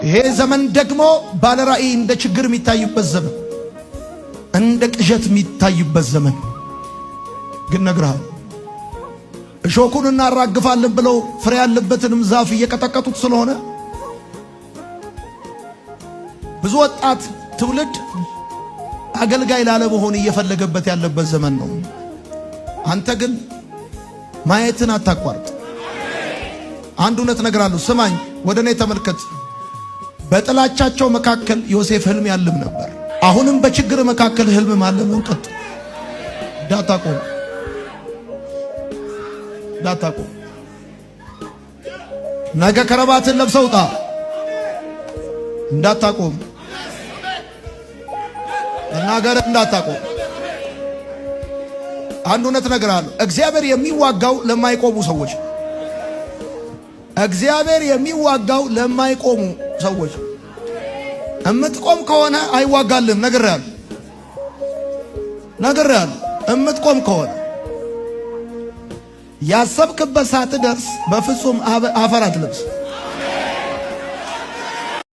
ይሄ ዘመን ደግሞ ባለራእይ እንደ ችግር የሚታይበት ዘመን፣ እንደ ቅዠት የሚታይበት ዘመን ግን ነግረሃል። እሾኩን እናራግፋለን ብለው ፍሬ ያለበትንም ዛፍ እየቀጠቀጡት ስለሆነ ብዙ ወጣት ትውልድ አገልጋይ ላለመሆን እየፈለገበት ያለበት ዘመን ነው። አንተ ግን ማየትን አታቋርጥ። አንድ እውነት እነግራለሁ፣ ስማኝ፣ ወደ እኔ ተመልከት። በጥላቻቸው መካከል ዮሴፍ ህልም ያልም ነበር። አሁንም በችግር መካከል ህልም ማለምን ቀጥል። ዳታቆም ነገ ከረባትን ለብሰው ውጣ። እንዳታቆም መናገር እንዳታቆም። አንድ እውነት እነግራለሁ፣ እግዚአብሔር የሚዋጋው ለማይቆሙ ሰዎች፣ እግዚአብሔር የሚዋጋው ለማይቆሙ ሰዎች። እምትቆም ከሆነ አይዋጋልም። ነግሬሃለሁ። እምትቆም ከሆነ ያሰብክበት ሳትደርስ በፍጹም አፈር አትለብስ።